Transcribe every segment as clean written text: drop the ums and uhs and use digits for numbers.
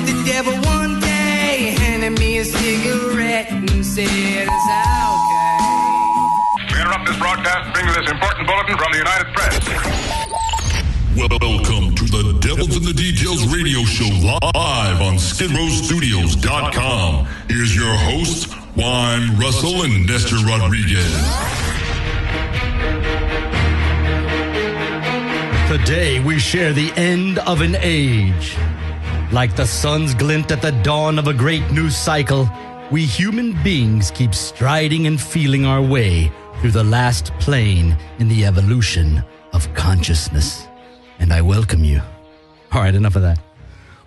the devil one day, handed me a cigarette and said, it's okay. We interrupt this broadcast to bring you this important bulletin from the United Press. Welcome to the Devils in the Details radio show live on SkidrowStudios.com. Here's your hosts, Wyme Wruscel and Nestor Rodriguez. Today we share the end of an age. Like the sun's glint at the dawn of a great new cycle, we human beings keep striding and feeling our way through the last plane in the evolution of consciousness. And I welcome you. All right, enough of that.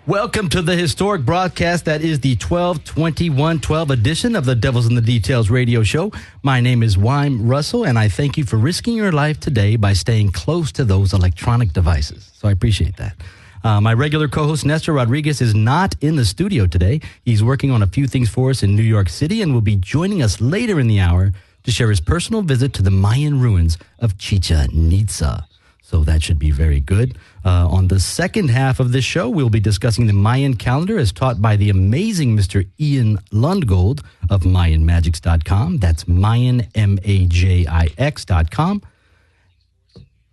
Welcome to the historic broadcast that is the 12/21/12 edition of the Devils in the Details radio show. My name is Wyme Wruscel, and I thank you for risking your life today by staying close to those electronic devices. So I appreciate that. My regular co-host, Nestor Rodriguez, is not in the studio today. He's working on a few things for us in New York City and will be joining us later in the hour to share his personal visit to the Mayan ruins of Chichen Itza. So that should be very good. On the second half of this show, we'll be discussing the Mayan calendar as taught by the amazing Mr. Ian Lundgold of MayanMagics.com. That's Mayan, MAJIX.com.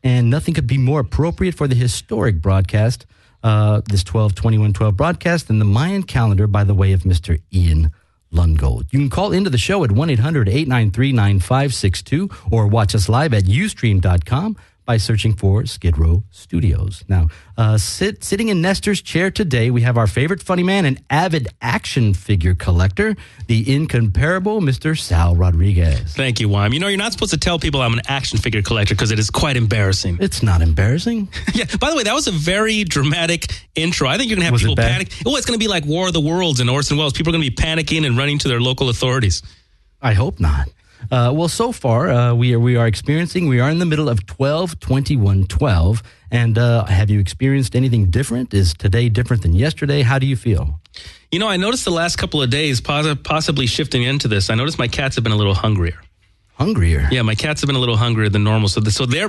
And nothing could be more appropriate for the historic broadcast, this 12/21/12 broadcast, than the Mayan calendar by the way of Mr. Ian Lundgold. You can call into the show at 1-800-893-9562 or watch us live at Ustream.com by searching for Skid Row Studios. Now, sitting in Nestor's chair today, we have our favorite funny man and avid action figure collector, the incomparable Mr. Sal Rodriguez. Thank you, Wyme. You know, you're not supposed to tell people I'm an action figure collector because it is quite embarrassing. It's not embarrassing. Yeah, by the way, that was a very dramatic intro. I think you're going to have people panic. Oh, it's going to be like War of the Worlds in Orson Welles. People are going to be panicking and running to their local authorities. I hope not. Well, so far, we are experiencing, we are in the middle of 12/21/12. And have you experienced anything different? Is today different than yesterday? How do you feel? You know, I noticed the last couple of days, possibly shifting into this, I noticed my cats have been a little hungrier. Hungrier? Yeah, my cats have been a little hungrier than normal. So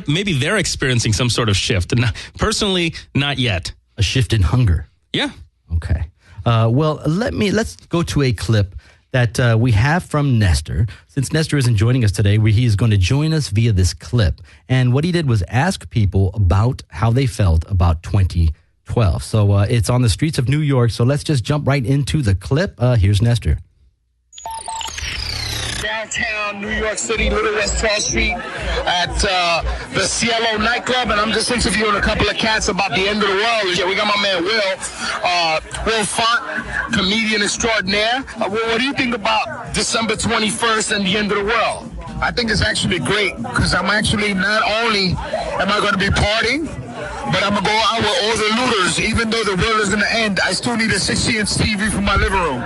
maybe they're experiencing some sort of shift. And personally, not yet. A shift in hunger? Yeah. Okay. Well, let's go to a clip that we have from Nestor. Since Nestor isn't joining us today, he is going to join us via this clip. And what he did was ask people about how they felt about 2012. So it's on the streets of New York. So let's just jump right into the clip. Here's Nestor. Downtown New York City, Little West 12th Street at the Cielo nightclub, and I'm just interviewing a couple of cats about the end of the world. Yeah, we got my man Will Font, comedian extraordinaire. What do you think about December 21st and the end of the world? I think it's actually great because I'm actually not only am I going to be partying, but I'm going to go out with all the looters. Even though the world is going to end, I still need a 60-inch TV for my living room.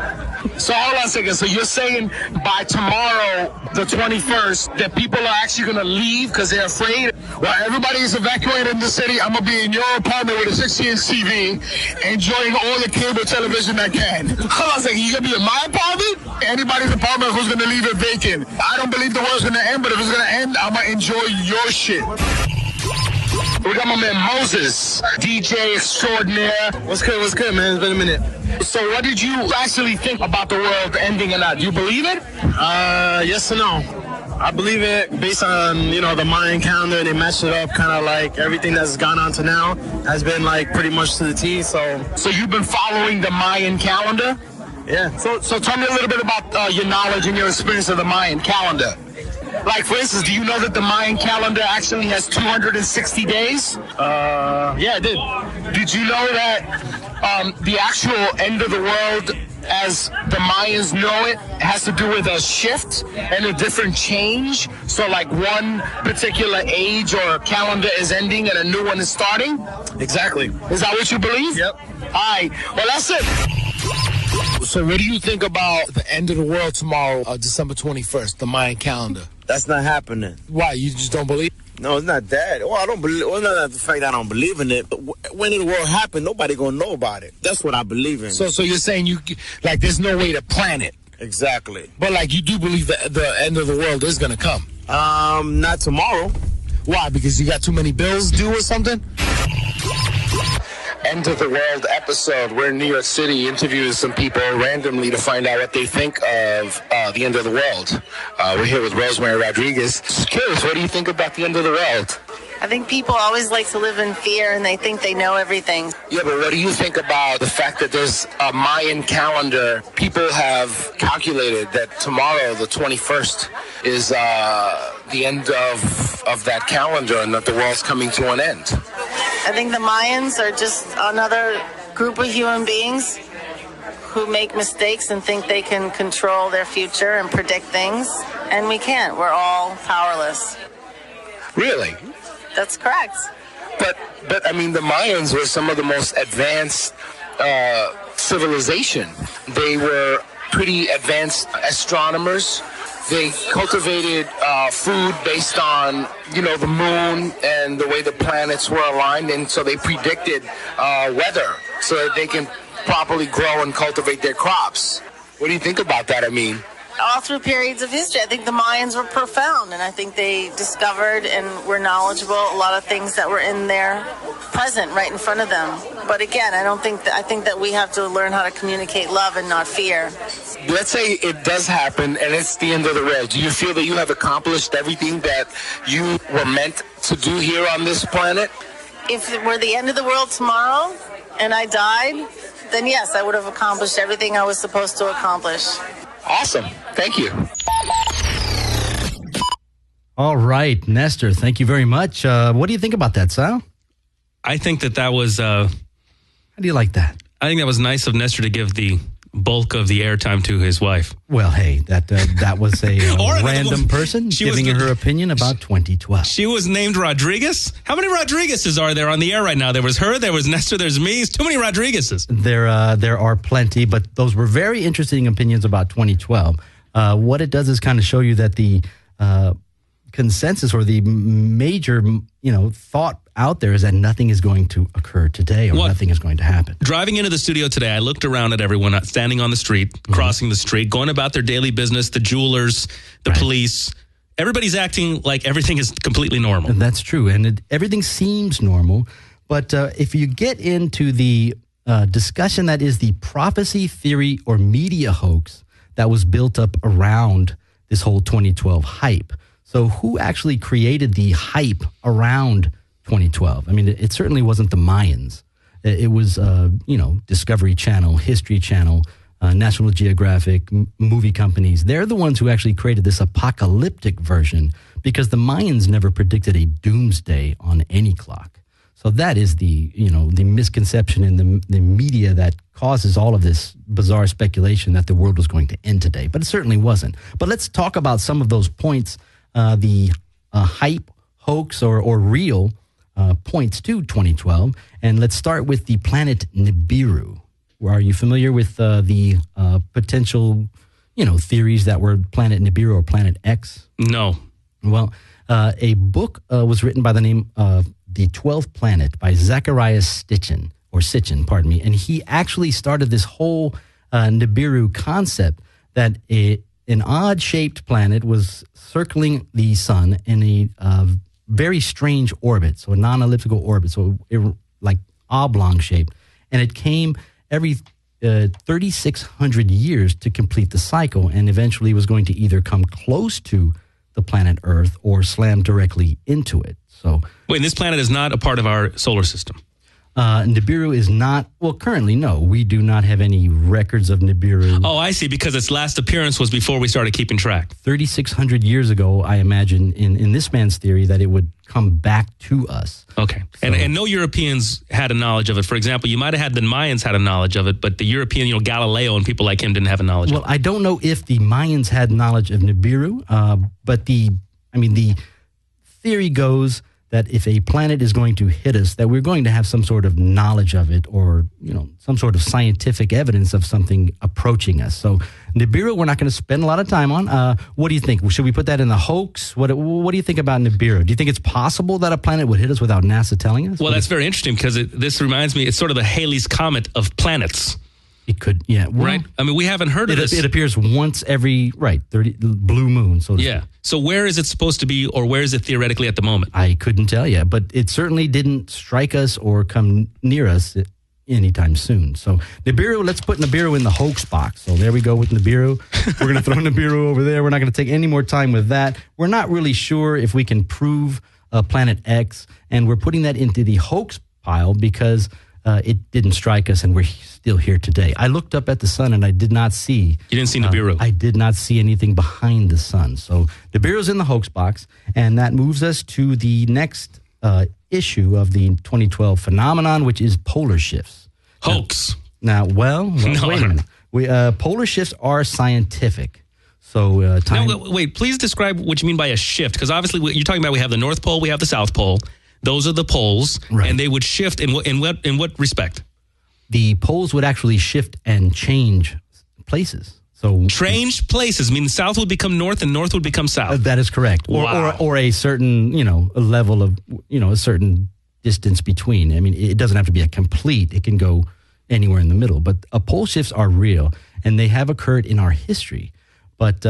So hold on a second. So you're saying by tomorrow, the 21st, that people are actually going to leave because they're afraid? Well, everybody is evacuated in the city. I'm going to be in your apartment with a 60-inch TV, enjoying all the cable television I can. Hold on a second. You're going to be in my apartment? Anybody's apartment who's going to leave it vacant. I don't believe the world's going to end, but if it's going to end, I'm going to enjoy your shit. We got my man Moses, DJ extraordinaire. What's good, man? It's been a minute. So what did you actually think about the world ending or not? Do you believe it? Yes and no. I believe it based on, the Mayan calendar. They matched it up kind of like everything that's gone on to now has been like pretty much to the T. So you've been following the Mayan calendar? Yeah. So tell me a little bit about your knowledge and your experience of the Mayan calendar. Like, for instance, do you know that the Mayan calendar actually has 260 days? Yeah, I did. Did you know that the actual end of the world, as the Mayans know it, has to do with a shift and a different change? So, like, one particular age or calendar is ending and a new one is starting? Exactly. Is that what you believe? Yep. All right. Well, that's it. So what do you think about the end of the world tomorrow, December 21st, the Mayan calendar? That's not happening. Why? You just don't believe? No, it's not that. Well, I don't believe. Well, not the fact that I don't believe in it. But when the world happen, nobody gonna know about it. That's what I believe in. So you're saying there's no way to plan it? Exactly. But you do believe that the end of the world is gonna come? Not tomorrow. Why? Because you got too many bills due or something? end of the world episode. We're in New York City interviewing some people randomly to find out what they think of the end of the world. We're here with Wyme Rodriguez. Just curious, what do you think about the end of the world? I think people always like to live in fear and they think they know everything. Yeah, but what do you think about the fact that there's a Mayan calendar? People have calculated that tomorrow, the 21st, is the end of that calendar and that the world's coming to an end. I think the Mayans are just another group of human beings who make mistakes and think they can control their future and predict things. And we can't. We're all powerless. Really? That's correct. But I mean, the Mayans were some of the most advanced civilization. They were pretty advanced astronomers. They cultivated food based on, the moon and the way the planets were aligned, and so they predicted weather so that they can properly grow and cultivate their crops. What do you think about that? I mean, all through periods of history, I think the Mayans were profound, and I think they discovered and were knowledgeable a lot of things that were in there, present right in front of them. But again, I think that we have to learn how to communicate love and not fear. Let's say it does happen and it's the end of the world. Do you feel that you have accomplished everything that you were meant to do here on this planet? If it were the end of the world tomorrow and I died, then yes, I would have accomplished everything I was supposed to accomplish. Awesome. Thank you. All right, Nestor, thank you very much. What do you think about that, Sal? I think that was... How do you like that? I think that was nice of Nestor to give the bulk of the airtime to his wife. Well, hey, that was a random person giving her opinion about 2012. She was named Rodriguez? How many Rodriguezes are there on the air right now? There was her, there was Nestor, there's me. It's too many Rodriguezes. There are plenty, but those were very interesting opinions about 2012. What it does is kind of show you that the consensus or the major, thought out there is that nothing is going to occur today or nothing is going to happen. Driving into the studio today, I looked around at everyone standing on the street, crossing the street, going about their daily business, the jewelers, the police. Everybody's acting like everything is completely normal. And that's true. And everything seems normal. But if you get into the discussion that is the prophecy theory or media hoax that was built up around this whole 2012 hype. So who actually created the hype around 2012? I mean, it certainly wasn't the Mayans. It was, Discovery Channel, History Channel, National Geographic, movie companies. They're the ones who actually created this apocalyptic version because the Mayans never predicted a doomsday on any clock. So that is the misconception in the media that causes all of this bizarre speculation that the world was going to end today. But it certainly wasn't. But let's talk about some of those points, the hype, hoax, or real points to 2012. And let's start with the planet Nibiru. Are you familiar with the potential, theories that were planet Nibiru or planet X? No. Well, a book was written by the name of The 12th Planet by Zacharias Sitchin, and he actually started this whole Nibiru concept that an odd-shaped planet was circling the sun in a very strange orbit, so a non-elliptical orbit, so like oblong-shaped, and it came every 3,600 years to complete the cycle, and eventually was going to either come close to the planet Earth or slam directly into it. So, wait, this planet is not a part of our solar system. Nibiru is not, currently, no. We do not have any records of Nibiru. Oh, I see, because its last appearance was before we started keeping track. 3,600 years ago, I imagine, in this man's theory, that it would come back to us. Okay. So, and no Europeans had a knowledge of it. For example, you might have had the Mayans had a knowledge of it, but the European, Galileo and people like him didn't have a knowledge of it. Well, I don't know if the Mayans had knowledge of Nibiru, but the theory goes that if a planet is going to hit us, that we're going to have some sort of knowledge of it or, some sort of scientific evidence of something approaching us. So Nibiru, we're not going to spend a lot of time on. What do you think? Should we put that in the hoax? What do you think about Nibiru? Do you think it's possible that a planet would hit us without NASA telling us? Well, that's very interesting because this reminds me, it's sort of the Halley's Comet of planets. It could, yeah. Well, right? I mean, we haven't heard of this. It appears once every, 30 blue moon. So yeah. So where is it supposed to be, or where is it theoretically at the moment? I couldn't tell you, but it certainly didn't strike us or come near us anytime soon. So Nibiru, let's put Nibiru in the hoax box. So there we go with Nibiru. We're going to throw Nibiru over there. We're not going to take any more time with that. We're not really sure if we can prove Planet X, and we're putting that into the hoax pile because it didn't strike us, and we're still here today. I looked up at the sun, and I did not see... You didn't see Nibiru? I did not see anything behind the sun. So Nibiru's in the hoax box, and that moves us to the next issue of the 2012 phenomenon, which is polar shifts. Hoax. Now, wait a minute. Polar shifts are scientific. So wait, please describe what you mean by a shift, because obviously you're talking about we have the North Pole, we have the South Pole. Those are the poles, right. And they would shift in what respect? The poles would actually shift and change places. So change places, meaning south would become north and north would become south. That is correct. Or a certain, a level of, a certain distance between. I mean, it doesn't have to be a complete. It can go anywhere in the middle. But pole shifts are real, and they have occurred in our history. But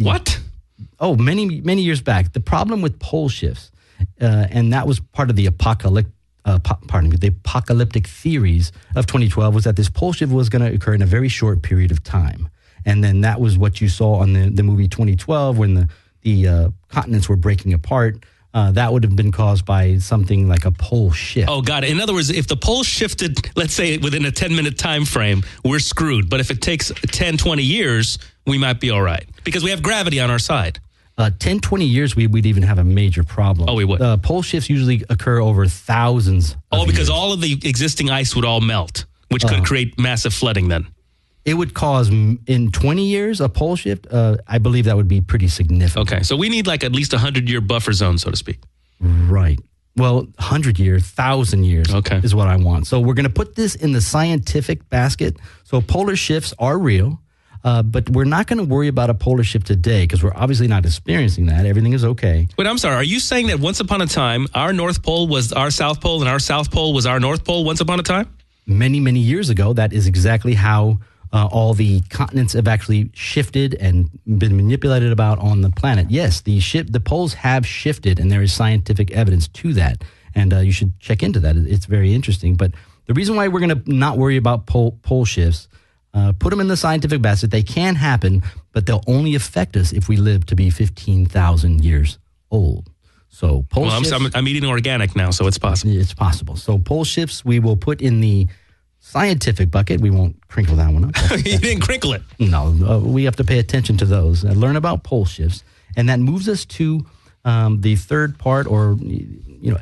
what? Oh, many years back. The problem with pole shifts, and that was part of the apocalyptic theories of 2012, was that this pole shift was going to occur in a very short period of time. And then that was what you saw on the movie 2012 when the continents were breaking apart. That would have been caused by something like a pole shift. Oh, got it. In other words, if the pole shifted, let's say within a 10-minute time frame, we're screwed. But if it takes 10, 20 years, we might be all right because we have gravity on our side. 10, 20 years, we'd even have a major problem. Oh, we would. Pole shifts usually occur over thousands of because years. all of the existing ice would all melt, which could create massive flooding then. It would cause, in 20 years, a pole shift. I believe that would be pretty significant. Okay, so we need like at least a 100-year buffer zone, so to speak. Right. Well, 100 years, 1,000 years is what I want. So we're going to put this in the scientific basket. So polar shifts are real. But we're not going to worry about a polar shift today because we're obviously not experiencing that. Everything is okay. Wait, I'm sorry. Are you saying that once upon a time, our North Pole was our South Pole and our South Pole was our North Pole once upon a time? Many, many years ago, that is exactly how all the continents have actually shifted and been manipulated about on the planet. Yes, the poles have shifted, and there is scientific evidence to that. And you should check into that. It's very interesting. But the reason why we're going to not worry about pole shifts, put them in the scientific basket. They can happen, but they'll only affect us if we live to be 15,000 years old. So pole shifts... I'm eating organic now, so it's possible. It's possible. So pole shifts we will put in the scientific bucket. We won't crinkle that one up. You didn't crinkle it. No, we have to pay attention to those and learn about pole shifts. And that moves us to the third part, or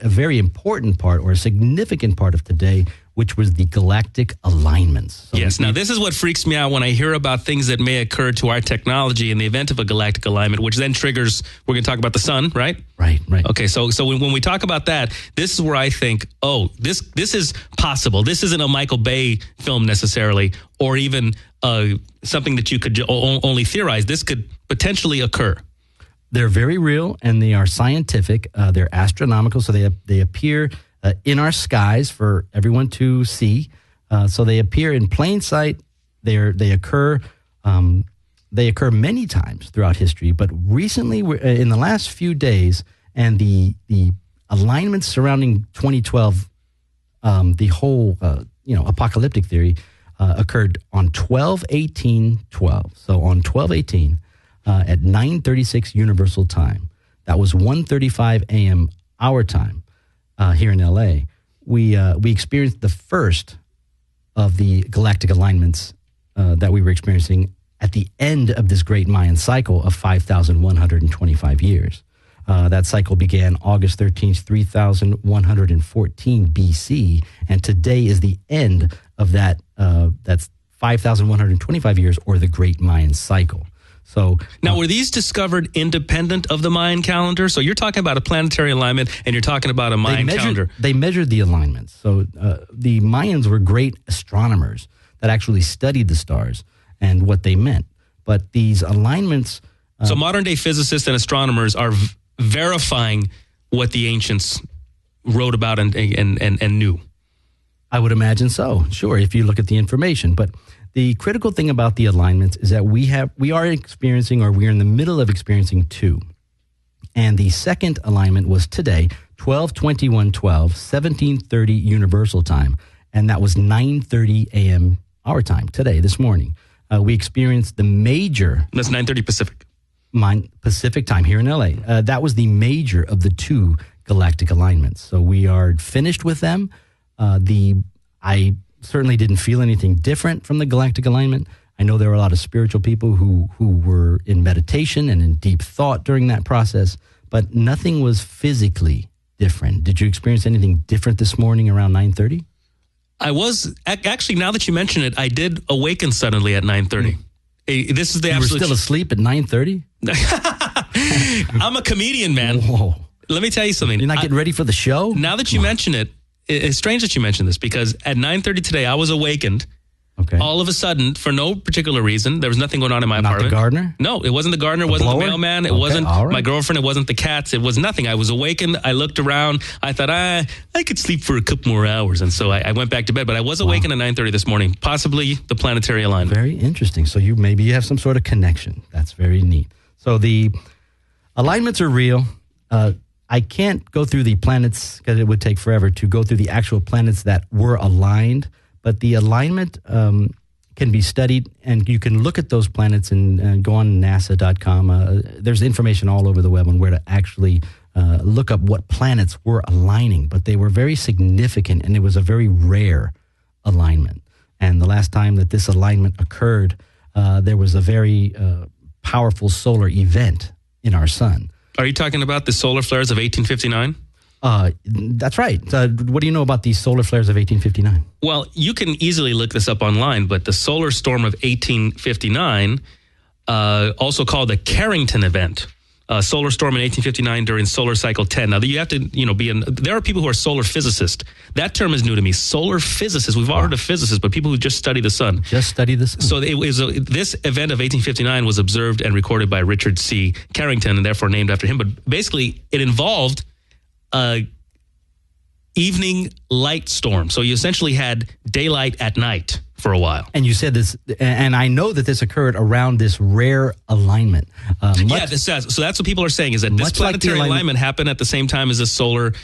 a very important part or a significant part of today, which was the galactic alignments. So yes. Now, this is what freaks me out when I hear about things that may occur to our technology in the event of a galactic alignment, which then triggers, we're going to talk about the sun, right? Right. Okay, so when we talk about that, this is where I think, this is possible. This isn't a Michael Bay film necessarily, or even something that you could only theorize. This could potentially occur. They're very real, and they are scientific. They're astronomical, so they appear in our skies for everyone to see. So they appear in plain sight. They occur many times throughout history, but recently, in the last few days, and the alignments surrounding 2012, the whole apocalyptic theory occurred on 12/18/12. So on 12/18 at 9:36 Universal Time, that was 1:35 a.m. our time. Here in LA, we experienced the first of the galactic alignments that we were experiencing at the end of this great Mayan cycle of 5,125 years. That cycle began August 13th, 3,114 BC, and today is the end of that. That's 5,125 years, or the great Mayan cycle. So now, were these discovered independent of the Mayan calendar? So you're talking about a planetary alignment, and you're talking about a Mayan calendar. They measured the alignments. So the Mayans were great astronomers that actually studied the stars and what they meant. But these alignments... so modern-day physicists and astronomers are verifying what the ancients wrote about and knew. I would imagine so, sure, if you look at the information. But the critical thing about the alignments is that we are experiencing, or we're in the middle of experiencing, two. And the second alignment was today, 12/21/12, 17:30 Universal Time, and that was 9:30 a.m. our time today, this morning. We experienced the major... That's 9:30 Pacific. Pacific time here in LA. That was the major of the two galactic alignments. So we are finished with them. I certainly didn't feel anything different from the galactic alignment. I know there were a lot of spiritual people who were in meditation and in deep thought during that process, but nothing was physically different. Did you experience anything different this morning around 9:30? I was actually, now that you mention it, I did awaken suddenly at 9:30. This is the You were still asleep at 9:30? I'm a comedian, man. Whoa. Let me tell you something. You're not getting ready for the show? Now that you mention it, it's strange that you mentioned this because at 9:30 today, I was awakened. Okay. All of a sudden, for no particular reason, there was nothing going on in my apartment. Not the gardener? No, it wasn't the gardener. It wasn't the mailman. It wasn't my girlfriend. It wasn't the cats. It was nothing. I was awakened. I looked around. I thought, I could sleep for a couple more hours. And so I went back to bed. But I was awakened at 9:30 this morning, possibly the planetary alignment. Very interesting. So maybe you have some sort of connection. That's very neat. So the alignments are real. I can't go through the planets because it would take forever to go through the actual planets that were aligned. But the alignment can be studied, and you can look at those planets and go on NASA.com. There's information all over the web on where to actually look up what planets were aligning. But they were very significant, and it was a very rare alignment. And the last time that this alignment occurred, there was a very powerful solar event in our sun. Are you talking about the solar flares of 1859? That's right. What do you know about these solar flares of 1859? Well, you can easily look this up online, but the solar storm of 1859, also called the Carrington event, solar storm in 1859 during solar cycle 10. Now, you have to, there are people who are solar physicists. That term is new to me. Solar physicists. We've all heard of physicists, but people who just study the sun. Just study the sun. So this event of 1859 was observed and recorded by Richard C. Carrington, and therefore named after him. But basically, it involved evening light storm. So you essentially had daylight at night for a while. And you said this, and I know that this occurred around this rare alignment. This says. So that's what people are saying, is that this planetary alignment happened at the same time as a solar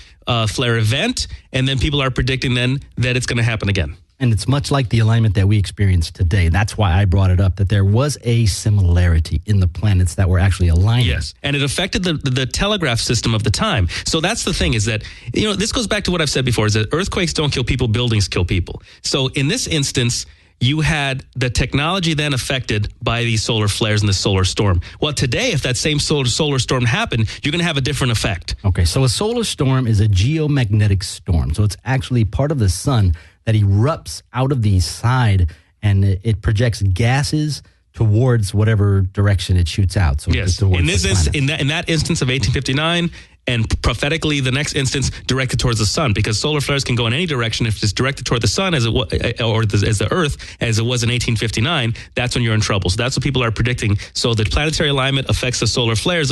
flare event, and then people are predicting then that it's going to happen again. And it's much like the alignment that we experienced today. That's why I brought it up, that there was a similarity in the planets that were actually aligning. Yes, and it affected the telegraph system of the time. So that's the thing, is that, this goes back to what I've said before, is that earthquakes don't kill people, buildings kill people. So in this instance, you had the technology then affected by these solar flares and the solar storm. Well, today, if that same solar storm happened, you're going to have a different effect. Okay, so a solar storm is a geomagnetic storm. So it's actually part of the sun that erupts out of the side, and it projects gases towards whatever direction it shoots out. So yes, in that instance of 1859, and prophetically the next instance directed towards the sun, because solar flares can go in any direction. If it's directed toward the sun as the Earth, as it was in 1859, that's when you're in trouble. So that's what people are predicting. So the planetary alignment affects the solar flares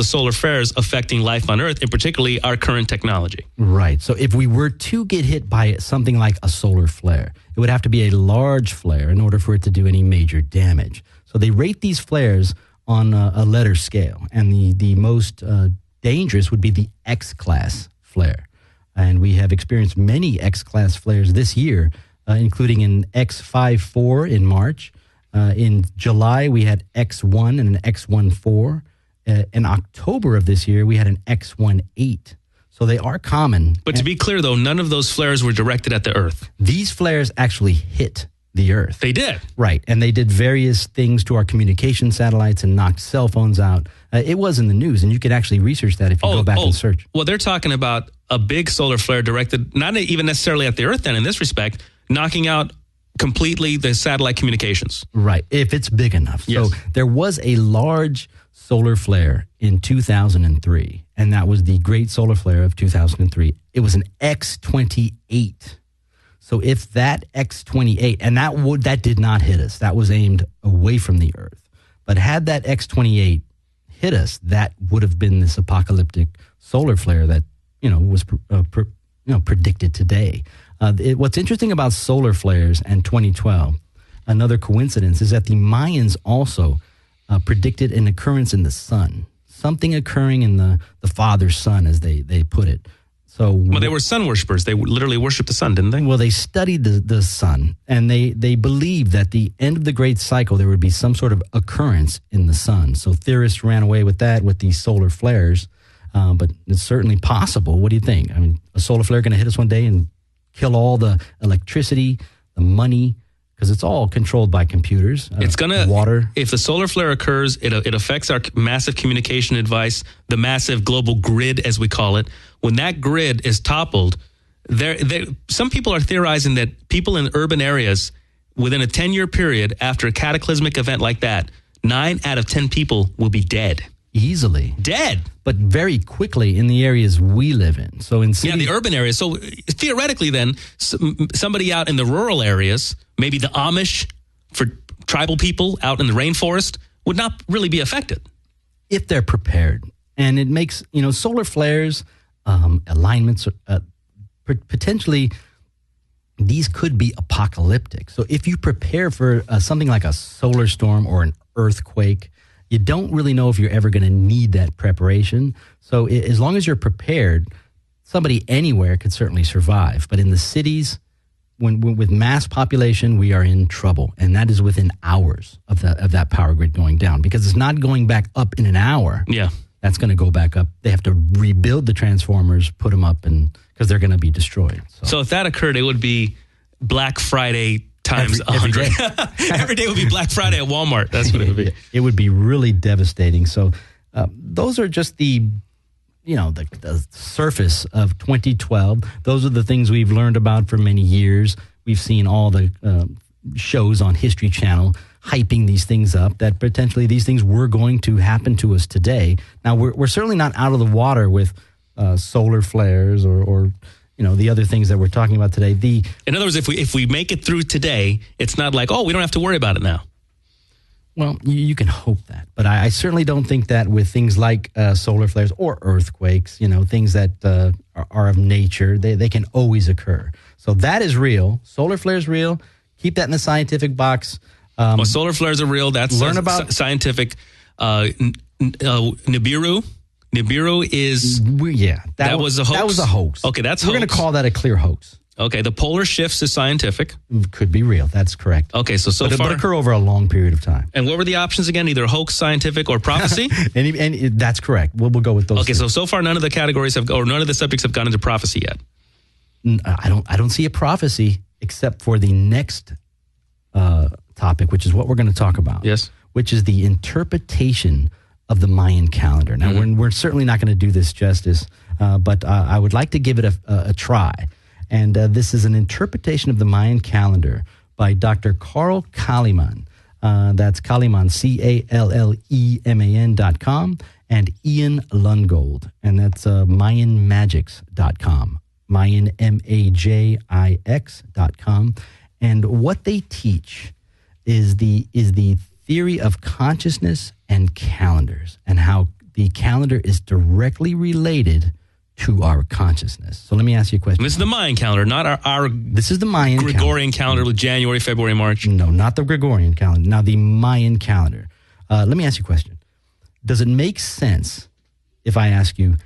affecting life on Earth, and particularly our current technology. Right. So if we were to get hit by something like a solar flare, it would have to be a large flare in order for it to do any major damage. So they rate these flares on a letter scale, and the most dangerous would be the X-class flare. And we have experienced many X-class flares this year, including an X54 in March. In July, we had X1 and an X14. In October of this year, we had an X18. So they are common. But to be clear, though, none of those flares were directed at the Earth. These flares actually hit the Earth. They did. Right. And they did various things to our communication satellites and knocked cell phones out. It was in the news, and you could actually research that if you go back and search. Well, they're talking about a big solar flare directed not even necessarily at the Earth then in this respect, knocking out completely the satellite communications. Right, if it's big enough. Yes. So there was a large solar flare in 2003, and that was the Great Solar Flare of 2003. It was an X28. So if that X28, and that did not hit us, that was aimed away from the Earth. But had that X28 hit us, that would have been this apocalyptic solar flare that was predicted today. What's interesting about solar flares and 2012, another coincidence, is that the Mayans also predicted an occurrence in the sun, something occurring in the father's sun, as they put it. Well, they were sun worshippers. They literally worshiped the sun, didn't they? Well, they studied the sun, and they believed that the end of the great cycle, there would be some sort of occurrence in the sun. So theorists ran away with that with these solar flares, but it's certainly possible. What do you think? I mean, a solar flare going to hit us one day and kill all the electricity, the money, because it's all controlled by computers. It's going to, water. If the solar flare occurs, it affects our massive communication device, the massive global grid, as we call it. When that grid is toppled, some people are theorizing that people in urban areas, within a 10-year period, after a cataclysmic event like that, 9 out of 10 people will be dead. Easily. Dead. But very quickly in the areas we live in. So in cities, the urban areas. So theoretically then, somebody out in the rural areas, maybe the Amish for tribal people out in the rainforest, would not really be affected. If they're prepared. And it makes, solar flares, alignments, potentially these could be apocalyptic. So if you prepare for something like a solar storm or an earthquake, you don't really know if you're ever going to need that preparation. So as long as you're prepared, somebody anywhere could certainly survive. But in the cities, with mass population, we are in trouble. And that is within hours of that power grid going down, because it's not going back up in an hour. Yeah. That's going to go back up. They have to rebuild the transformers, put them up, and because they're going to be destroyed. So if that occurred, it would be Black Friday times 100. Every day would be Black Friday at Walmart. That's what it would be. It would be really devastating. So those are just the surface of 2012. Those are the things we've learned about for many years. We've seen all the shows on History Channel hyping these things up, that potentially these things were going to happen to us today. Now, we're certainly not out of the water with solar flares or the other things that we're talking about today. In other words, if we make it through today, it's not like, we don't have to worry about it now. Well, you can hope that. But I certainly don't think that with things like solar flares or earthquakes, things that are of nature, they can always occur. So that is real. Solar flares real. Keep that in the scientific box. Solar flares are real. That's learn about scientific. Nibiru. Nibiru is... that was a hoax? That was a hoax. Okay, that's We're going to call that a clear hoax. Okay, the polar shifts is scientific. Could be real. That's correct. Okay, so far... But occur over a long period of time. And what were the options again? Either hoax, scientific, or prophecy? and that's correct. We'll go with those. Okay, so far none of the categories none of the subjects have gone into prophecy yet. I don't see a prophecy except for the next topic, which is what we're going to talk about. Yes. Which is the interpretation of the Mayan calendar. Now, we're certainly not going to do this justice, but I would like to give it a try. And this is an interpretation of the Mayan calendar by Dr. Carl Calleman. That's Calleman, CALLEMAN.com, and Ian Lundgold. And that's MayanMagics.com, MayanMagix.com. And what they teach is the theory of consciousness and calendars, and how the calendar is directly related to our consciousness. So let me ask you a question. This is the Mayan calendar, not our This is the Mayan Gregorian calendar with January, February, March. No, not the Gregorian calendar. Now, the Mayan calendar. Let me ask you a question. Does it make sense if I ask you,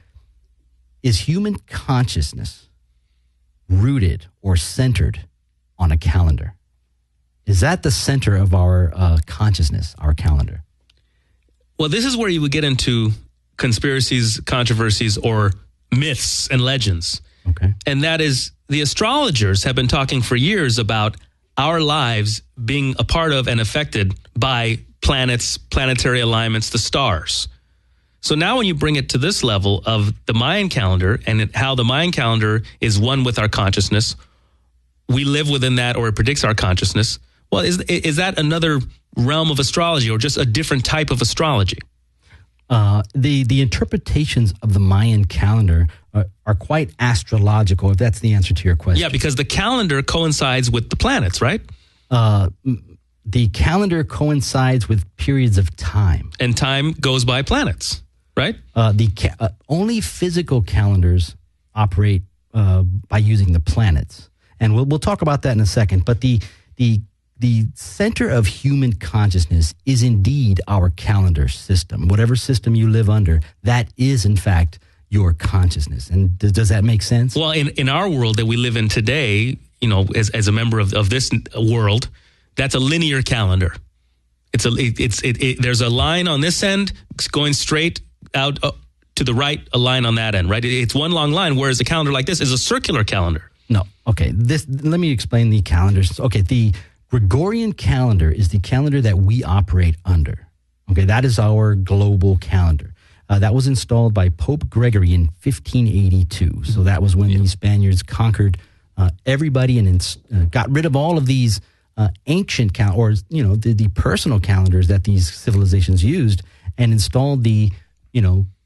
is human consciousness rooted or centered on a calendar? Is that the center of our consciousness, our calendar? Well, this is where you would get into conspiracies, controversies, or myths and legends. Okay. And that is, the astrologers have been talking for years about our lives being a part of and affected by planets, planetary alignments, the stars. So now when you bring it to this level of the Mayan calendar and how the Mayan calendar is one with our consciousness, we live within that, or it predicts our consciousness. Well, is that another realm of astrology, or just a different type of astrology? The interpretations of the Mayan calendar are quite astrological, if that's the answer to your question. Yeah, because the calendar coincides with the planets, right? The calendar coincides with periods of time. And time goes by planets, right? Only physical calendars operate by using the planets. And we'll talk about that in a second. But the center of human consciousness is indeed our calendar system. Whatever system you live under, that is, in fact, your consciousness. And does that make sense? Well, in our world that we live in today, you know, as a member of this world, that's a linear calendar. There's a line on this end going straight out to the right, a line on that end, right? It's one long line, whereas a calendar like this is a circular calendar. No. Okay. Let me explain the calendars. Okay. The Gregorian calendar is the calendar that we operate under. Okay. That is our global calendar. That was installed by Pope Gregory in 1582. So that was when the Spaniards conquered everybody and got rid of all of these ancient the personal calendars that these civilizations used, and installed the,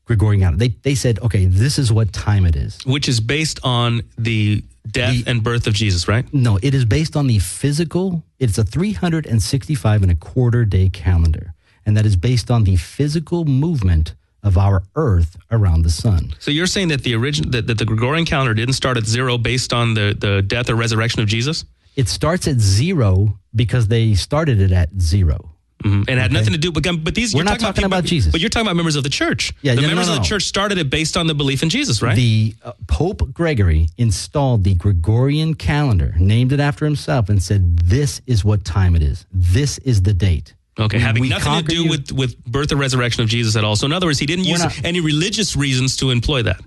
Gregorian calendar. They said, okay, this is what time it is. Which is based on the death and birth of Jesus, right? No, it is based on the physical. It's a 365 and a quarter day calendar. And that is based on the physical movement of our Earth around the sun. So you're saying that that the Gregorian calendar didn't start at 0 based on the death or resurrection of Jesus? It starts at 0 because they started it at 0. Mm-hmm. And it had nothing to do. But these we're not talking about Jesus. But you're talking about members of the church. Yeah, the members of the church started it based on the belief in Jesus, right? The Pope Gregory installed the Gregorian calendar, named it after himself, and said, "This is what time it is. This is the date." Okay, having nothing to do with birth or resurrection of Jesus at all. So in other words, he didn't use any religious reasons to employ that.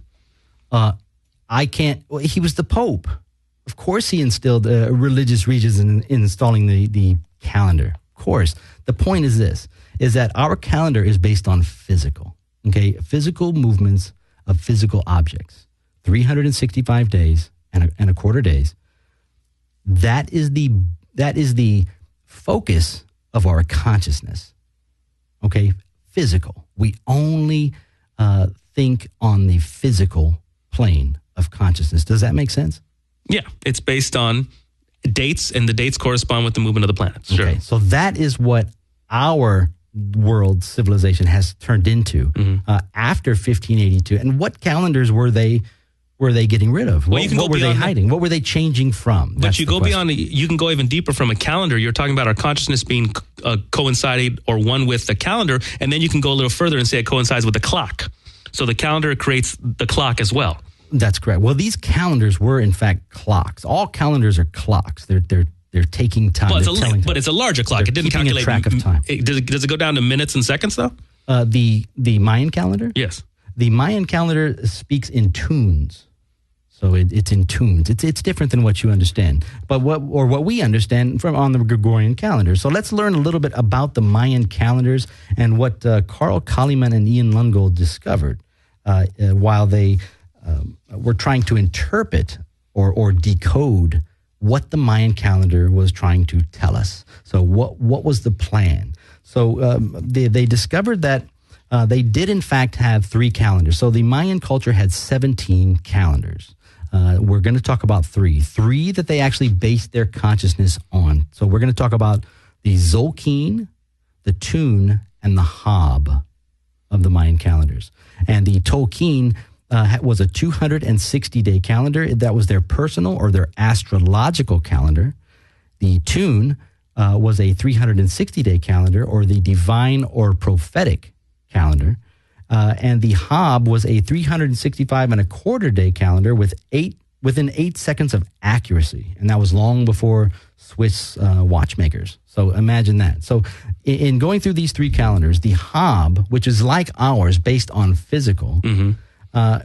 He was the Pope. Of course he instilled religious reasons in installing the calendar. Of course. The point is this, is that our calendar is based on physical movements of physical objects. 365 days and a quarter days. That is the focus of our consciousness. Okay, physical. We only think on the physical plane of consciousness. Does that make sense? Yeah, it's based on dates, and the dates correspond with the movement of the planets. Sure. Okay, so that is what our world civilization has turned into after 1582. And what calendars were they getting rid of? Well, what were they hiding? What were they changing from? But you go beyond. You can go even deeper from a calendar. You're talking about our consciousness being coincided or one with the calendar, and then you can go a little further and say it coincides with the clock. So the calendar creates the clock as well. That's correct. Well, these calendars were in fact clocks. All calendars are clocks. They're taking time. But it's a larger clock. It didn't calculate track of time. Does it go down to minutes and seconds though? The Mayan calendar? Yes. The Mayan calendar speaks in tunes. So it's in tunes. It's different than what you understand, but what we understand from on the Gregorian calendar. So let's learn a little bit about the Mayan calendars and what Carl Calleman and Ian Lundgold discovered while they were trying to interpret or decode what the Mayan calendar was trying to tell us. So what was the plan? So they discovered that they did in fact have 3 calendars. So the Mayan culture had 17 calendars. We're going to talk about 3 that they actually based their consciousness on. So we're going to talk about the Zolkeen, the Tun, and the Hob of the Mayan calendars. And the Tolkien was a 260-day calendar. That was their personal or their astrological calendar. The Tun was a 360-day calendar, or the divine or prophetic calendar. And the Hob was a 365 and a quarter day calendar within 8 seconds of accuracy. And that was long before Swiss watchmakers. So imagine that. So in going through these 3 calendars, the Hob, which is like ours based on physical.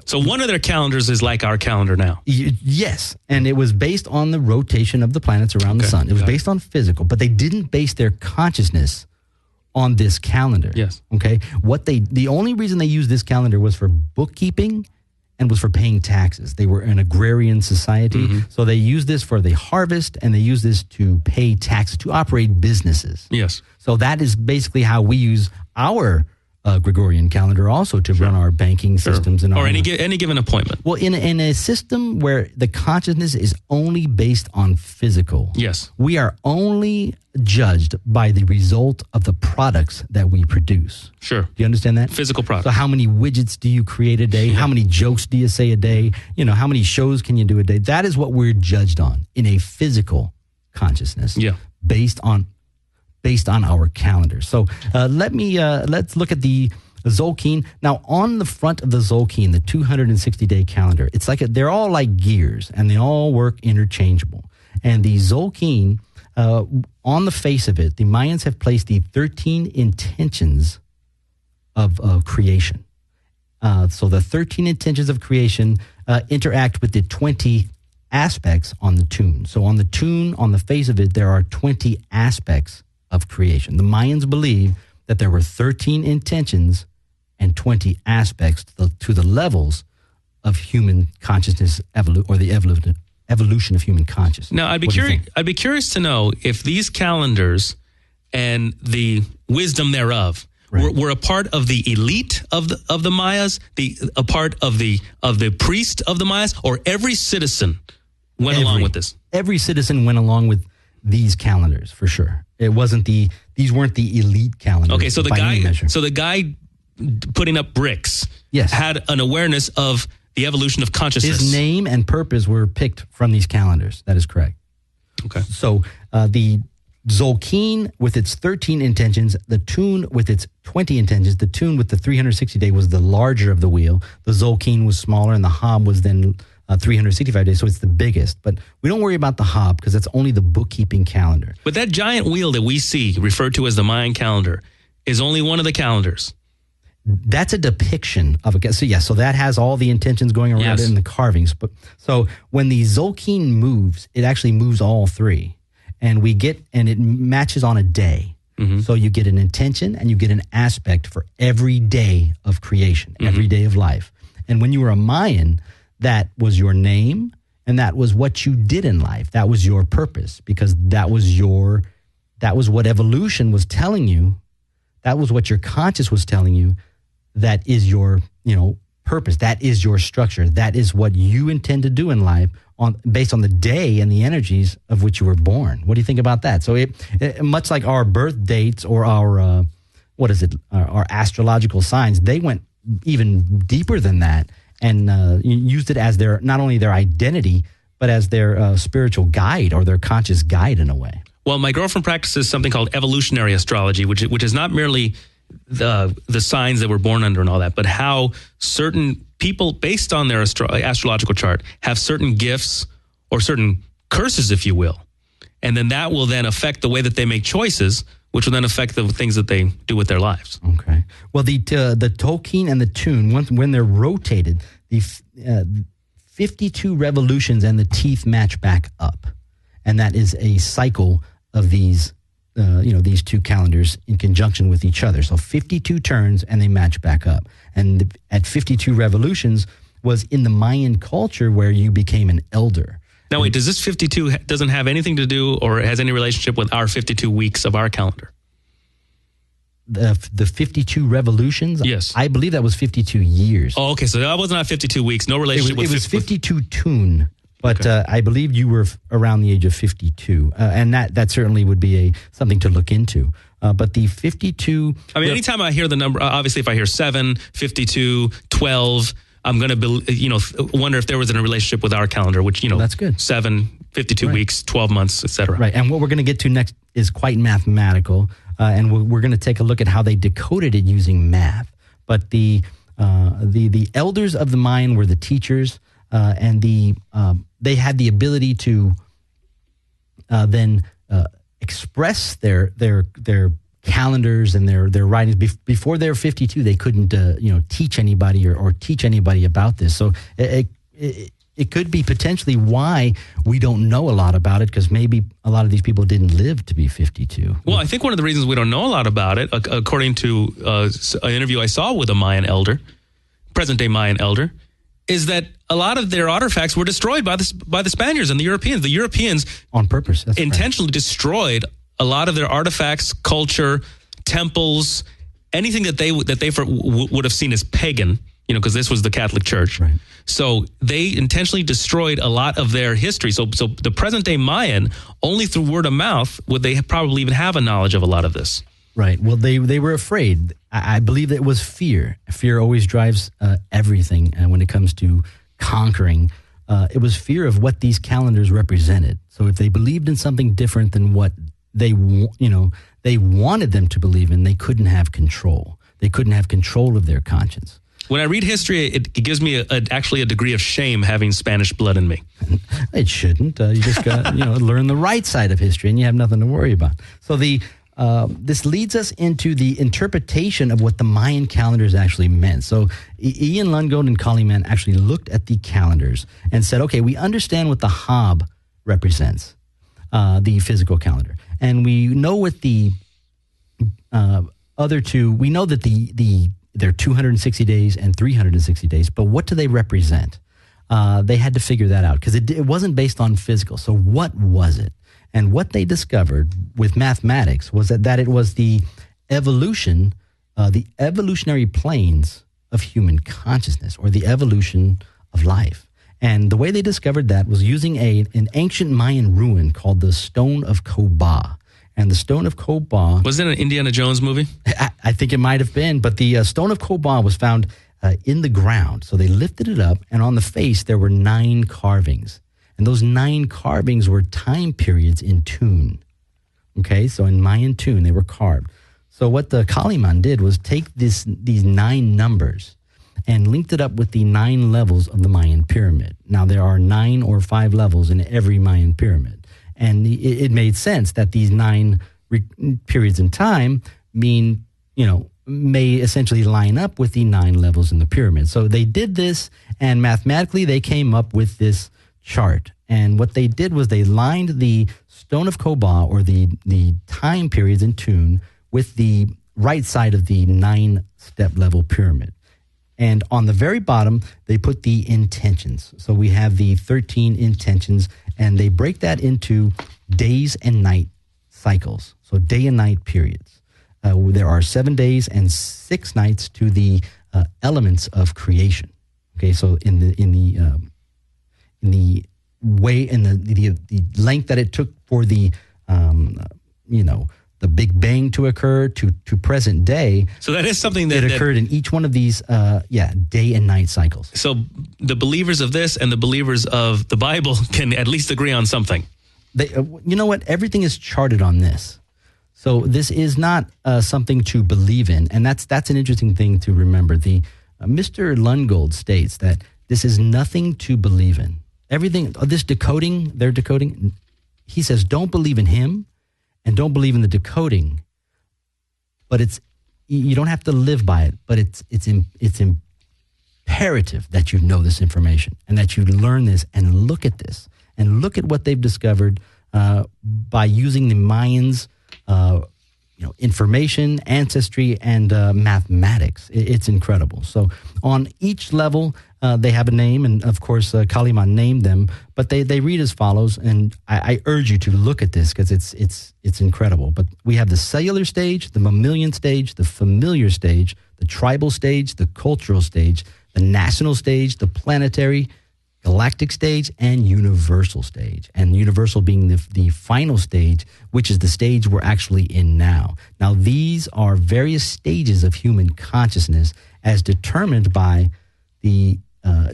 So one of their calendars is like our calendar now. Yes. And it was based on the rotation of the planets around the sun. It was based on physical, but they didn't base their consciousness on this calendar. Yes. Okay. The only reason they used this calendar was for bookkeeping and was for paying taxes. They were an agrarian society. So they used this for the harvest, and they used this to pay taxes, to operate businesses. Yes. So that is basically how we use our Gregorian calendar also to run our banking systems and all. Or any given appointment. Well, in a system where the consciousness is only based on physical, yes, we are only judged by the result of the products that we produce. Sure. Do you understand that? Physical products. So how many widgets do you create a day? How many jokes do you say a day? How many shows can you do a day? That is what we're judged on in a physical consciousness. Yeah. Based on our calendar. So let's look at the The Zolkeen. Now, on the front of the Zolkeen, the 260-day calendar, it's like they're all like gears, and they all work interchangeable. And the Zolkeen, on the face of it, the Mayans have placed the 13 intentions of creation. So the 13 intentions of creation interact with the 20 aspects on the tune. So on the tune, on the face of it, there are 20 aspects of creation. The Mayans believe that there were 13 intentions and 20 aspects to the levels of human consciousness, or the evolution of human consciousness. Now, I'd be curious to know if these calendars and the wisdom thereof were a part of the elite of the Mayas, a part of the priest of the Mayas, or every citizen went along with this. Every citizen went along with these calendars for sure. It wasn't these weren't the elite calendars. Okay, so the guy putting up bricks had an awareness of the evolution of consciousness. His name and purpose were picked from these calendars. That is correct. Okay. So the Zolkeen with its 13 intentions, the tune with its 20 intentions, the tune with the 360-day was the larger of the wheel. The Zolkeen was smaller, and the Hob was then 365 days, so it's the biggest. But we don't worry about the Hob because that's only the bookkeeping calendar. But that giant wheel that we see, referred to as the Mayan calendar, is only one of the calendars. That's a depiction of it. So that has all the intentions going around it in the carvings. But so when the Zolkeen moves, it actually moves all three. And it matches on a day. Mm-hmm. So you get an intention and you get an aspect for every day of creation, every day of life. And when you were a Mayan, that was your name and that was what you did in life. That was your purpose, because that was what evolution was telling you. That was what your conscious was telling you. That is your, purpose. That is your structure. That is what you intend to do in life based on the day and the energies of which you were born. What do you think about that? So it much like our birth dates or our astrological signs, they went even deeper than that and used it as not only their identity, but as their spiritual guide or their conscious guide in a way. Well, my girlfriend practices something called evolutionary astrology, which is not merely the signs that we're born under and all that, but how certain people, based on their astrological chart, have certain gifts or certain curses, if you will. And then that will then affect the way that they make choices, which will then affect the things that they do with their lives. Okay. Well, the Tolkien and the tune, when they're rotated, the 52 revolutions and the teeth match back up. And that is a cycle of these two calendars in conjunction with each other. So 52 turns and they match back up. And at 52 revolutions was in the Mayan culture where you became an elder. Now wait, does this 52 doesn't have anything to do or has any relationship with our 52 weeks of our calendar? The 52 revolutions? Yes. I believe that was 52 years. Oh, okay. So that was not 52 weeks. No relationship It was 52 tune. But okay. I believe you were around the age of 52, and that certainly would be something to look into. But the 52... I mean, anytime I hear the number, obviously if I hear 7, 52, 12, I'm going to wonder if there was a relationship with our calendar, which, that's good. 7, 52 weeks, 12 months, etc. Right, and what we're going to get to next is quite mathematical, and we're going to take a look at how they decoded it using math. But the elders of the Mayan were the teachers, and they had the ability to then express their calendars and their writings. Before they were 52, they couldn't teach anybody or teach anybody about this. So it could be potentially why we don't know a lot about it, because maybe a lot of these people didn't live to be 52. Well, I think one of the reasons we don't know a lot about it, according to an interview I saw with a Mayan elder, present-day Mayan elder, is that a lot of their artifacts were destroyed by the Spaniards and the Europeans. The Europeans, on purpose, intentionally destroyed a lot of their artifacts, culture, temples, anything that they would have seen as pagan, because this was the Catholic Church. Right. So they intentionally destroyed a lot of their history. So the present-day Mayan, only through word of mouth would they probably even have a knowledge of a lot of this. Right. Well, they were afraid. I believe it was fear. Fear always drives everything when it comes to conquering. It was fear of what these calendars represented. So if they believed in something different than what they wanted them to believe in, they couldn't have control. they couldn't have control of their conscience. When I read history, it gives me actually a degree of shame having Spanish blood in me. It shouldn't. You just got learn the right side of history, and you have nothing to worry about. So this leads us into the interpretation of what the Mayan calendars actually meant. So Ian Lundgold and Calleman actually looked at the calendars and said, okay, we understand what the Hob represents, the physical calendar. And we know what the other two, we know that they're 260 days and 360 days, but what do they represent? They had to figure that out because it wasn't based on physical. So what was it? And what they discovered with mathematics was that it was the evolution, the evolutionary planes of human consciousness, or the evolution of life. And the way they discovered that was using an ancient Mayan ruin called the Stone of Kobah. And the Stone of Kobah... Was it an Indiana Jones movie? I think it might have been, but the Stone of Kobah was found in the ground. So they lifted it up, and on the face there were 9 carvings. And those 9 carvings were time periods in tune. Okay, so in Mayan tune, they were carved. So what the Calleman did was take these 9 numbers and linked it up with the 9 levels of the Mayan pyramid. Now, there are 9 or 5 levels in every Mayan pyramid. And it made sense that these 9 periods in time may essentially line up with the 9 levels in the pyramid. So they did this, and mathematically they came up with this chart. And what they did was they lined the Stone of Kobah, or the time periods in tune, with the right side of the 9-step level pyramid. And on the very bottom, they put the intentions. So we have the 13 intentions, and they break that into days and night cycles. So day and night periods. There are 7 days and 6 nights to the elements of creation. Okay, so in the way and the length that it took for the the Big Bang to occur to present day. So that is something that occurred in each one of these day and night cycles. So the believers of this and the believers of the Bible can at least agree on something. You know what? Everything is charted on this. So this is not something to believe in, and that's an interesting thing to remember. The Mr. Lundgold states that this is nothing to believe in. Everything, this decoding, they're decoding. He says, don't believe in him. And don't believe in the decoding, but you don't have to live by it. But it's imperative that you know this information and that you learn this and look at this and look at what they've discovered by using the Mayans' information, ancestry, and mathematics. It's incredible. So on each level, they have a name, and of course, Calleman named them, but they read as follows, and I urge you to look at this because it's incredible. But we have the cellular stage, the mammalian stage, the familiar stage, the tribal stage, the cultural stage, the national stage, the planetary, galactic stage, and universal stage. And universal being the final stage, which is the stage we're actually in now. Now, these are various stages of human consciousness as determined by the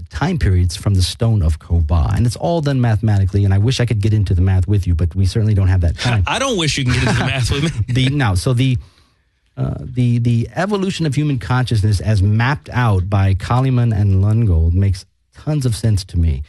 time periods from the Stone of Kobah. And it's all done mathematically, and I wish I could get into the math with you, but we certainly don't have that time. I don't wish you can get into the math with me. The evolution of human consciousness as mapped out by Calleman and Lundgold makes tons of sense to me.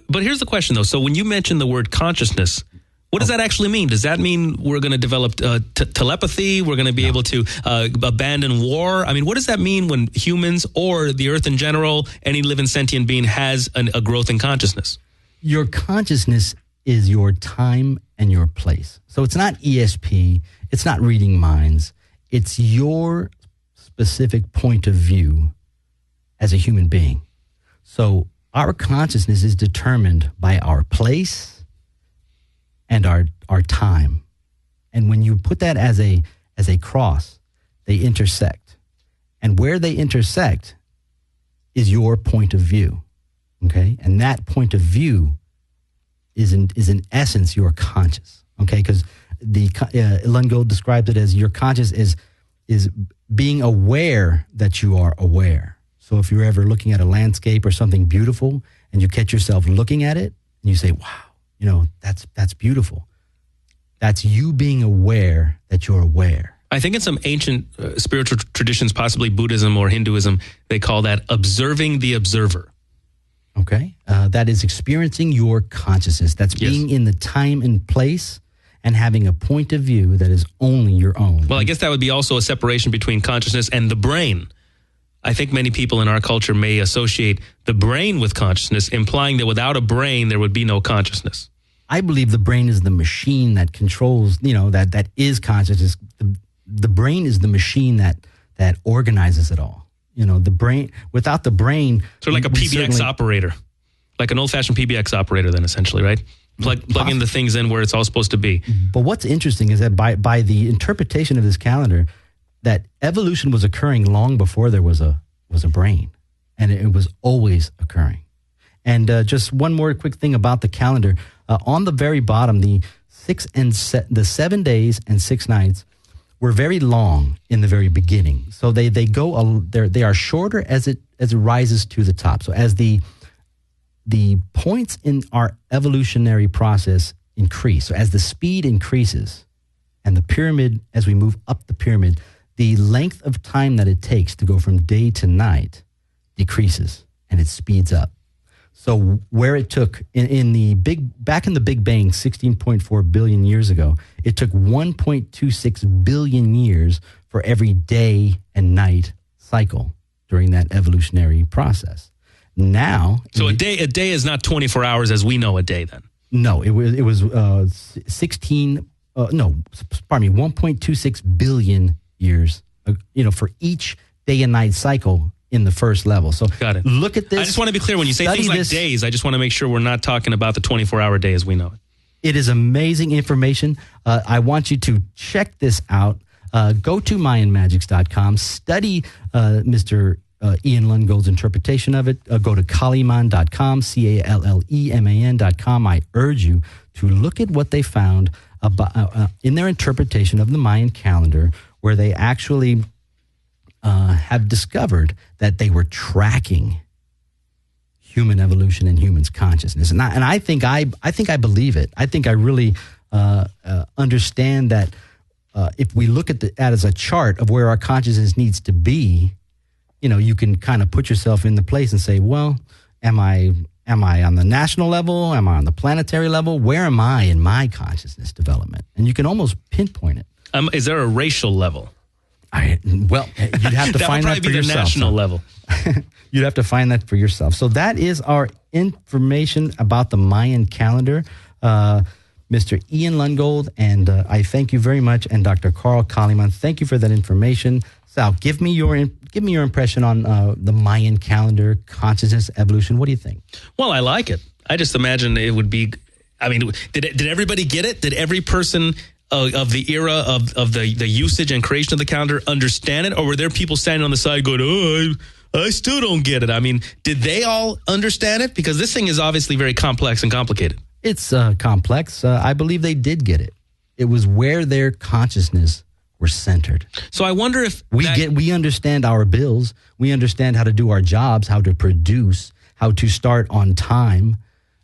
But here's the question, though. So when you mention the word consciousness, what does that actually mean? Does that mean we're going to develop telepathy? We're going to be able to abandon war? I mean, what does that mean when humans or the earth in general, any living sentient being has a growth in consciousness? Your consciousness is your time and your place. So it's not ESP. It's not reading minds. It's your specific point of view as a human being. So our consciousness is determined by our place and our time. And when you put that as a cross, they intersect. And where they intersect is your point of view. Okay? And that point of view is in essence your conscious. Okay? Because Lundgold describes it as your conscious is being aware that you are aware. So if you're ever looking at a landscape or something beautiful and you catch yourself looking at it and you say, wow, that's beautiful. That's you being aware that you're aware. I think in some ancient spiritual traditions, possibly Buddhism or Hinduism, they call that observing the observer. Okay. That is experiencing your consciousness. That's being in the time and place and having a point of view that is only your own. Well, I guess that would be also a separation between consciousness and the brain. I think many people in our culture may associate the brain with consciousness, implying that without a brain, there would be no consciousness. I believe the brain is the machine that controls, that is consciousness. The brain is the machine that organizes it all. The brain, without the brain... Sort of like a PBX operator, like an old-fashioned PBX operator then, essentially, right? Plug in the things in where it's all supposed to be. But what's interesting is that by the interpretation of this calendar, that evolution was occurring long before there was a brain, and it was always occurring. And just one more quick thing about the calendar. On the very bottom, the 7 days and 6 nights were very long in the very beginning. So they are shorter as it rises to the top. So as the points in our evolutionary process increase, so as the speed increases and the pyramid, as we move up the pyramid, the length of time that it takes to go from day to night decreases and it speeds up. So where it took back in the Big Bang 16.4 billion years ago, it took 1.26 billion years for every day and night cycle during that evolutionary process. Now, so a day is not 24 hours as we know a day then. No, it was 1.26 billion years, for each day and night cycle in the first level. So got it. Look at this. I just want to be clear, when you say things like days, I just want to make sure we're not talking about the 24-hour day as we know it. It is amazing information. I want you to check this out. Go to MayanMagics.com, study Mr. Ian Lundgold's interpretation of it. Go to Calleman.com, Calleman.com. I urge you to look at what they found about, in their interpretation of the Mayan calendar, where they actually have discovered that they were tracking human evolution and humans' consciousness. And I think I believe it. I think I really understand that if we look at that as a chart of where our consciousness needs to be, you can kind of put yourself in the place and say, well, am I on the national level? Am I on the planetary level? Where am I in my consciousness development? And you can almost pinpoint it. Is there a racial level? You'd have to find that for yourself. That would probably be the national level. You'd have to find that for yourself. So that is our information about the Mayan calendar. Mr. Ian Lundgold, and I thank you very much, and Dr. Carl Calleman, thank you for that information. Sal, give me your impression on the Mayan calendar, consciousness, evolution. What do you think? Well, I like it. I just imagine it would be. I mean, did everybody get it? Did every person of the era of the usage and creation of the calendar understand it, or were there people standing on the side going, "Oh, I still don't get it"? I mean, did they all understand it? Because this thing is obviously very complex and complicated. It's complex. I believe they did get it. It was where their consciousness were centered. So I wonder if we understand our bills. We understand how to do our jobs, how to produce, how to start on time.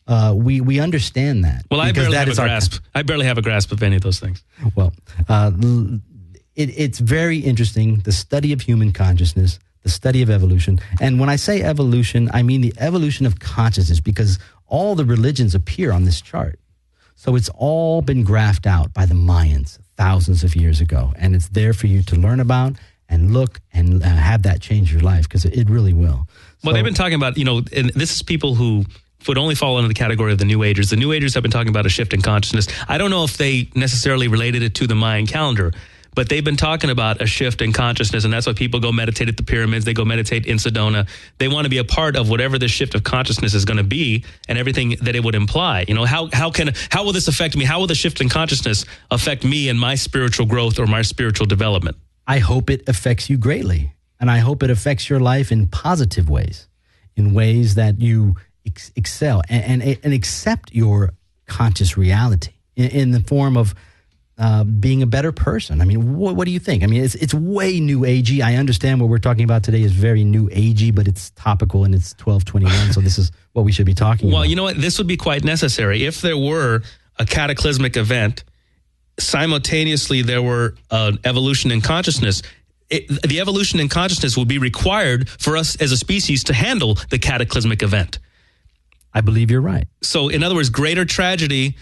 We understand that. Well, I barely have a grasp. I barely have a grasp of any of those things. Well, it's very interesting, the study of human consciousness, the study of evolution. And when I say evolution, I mean the evolution of consciousness, because all the religions appear on this chart. So it's all been graphed out by the Mayans thousands of years ago. And it's there for you to learn about and look and have that change your life, because it really will. Well, they've been talking about, and this is people who would only fall under the category of the New Agers. The New Agers have been talking about a shift in consciousness. I don't know if they necessarily related it to the Mayan calendar, but they've been talking about a shift in consciousness, and that's why people go meditate at the pyramids. They go meditate in Sedona. They want to be a part of whatever this shift of consciousness is going to be and everything that it would imply. How will this affect me? How will the shift in consciousness affect me and my spiritual growth or my spiritual development? I hope it affects you greatly, and I hope it affects your life in positive ways, in ways that you excel and accept your conscious reality in the form of being a better person. I mean, what do you think? I mean, it's way new agey. I understand what we're talking about today is very new agey, but it's topical and it's 12/21. So this is what we should be talking about. Well, you know what? This would be quite necessary. If there were a cataclysmic event simultaneously there were evolution in consciousness, the evolution in consciousness will be required for us as a species to handle the cataclysmic event. I believe you're right. So, in other words, greater tragedy,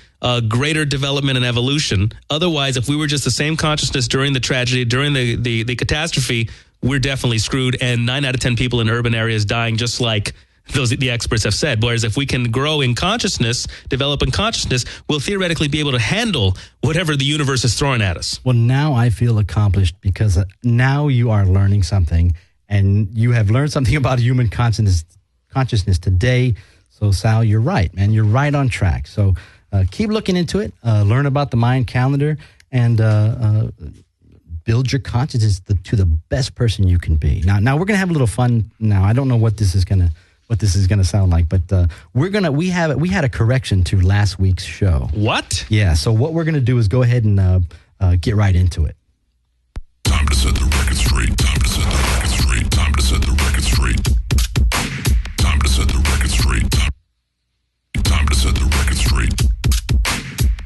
greater development and evolution. Otherwise, if we were just the same consciousness during the tragedy, during the catastrophe, we're definitely screwed. And 9 out of 10 people in urban areas dying, just like the experts have said. Whereas if we can grow in consciousness, develop in consciousness, we'll theoretically be able to handle whatever the universe is throwing at us. Well, now I feel accomplished because now you are learning something, and you have learned something about human consciousness today. So, Sal, you're right, man. You're right on track. So keep looking into it, learn about the Mayan calendar, and build your consciousness to the best person you can be. Now we're gonna have a little fun. Now I don't know what this is gonna sound like, but we had a correction to last week's show. What? Yeah. So what we're gonna do is go ahead and get right into it. Time to set the record straight. Time to set the record straight. Time to set the record straight. Time to set the record straight. Time to set the record straight.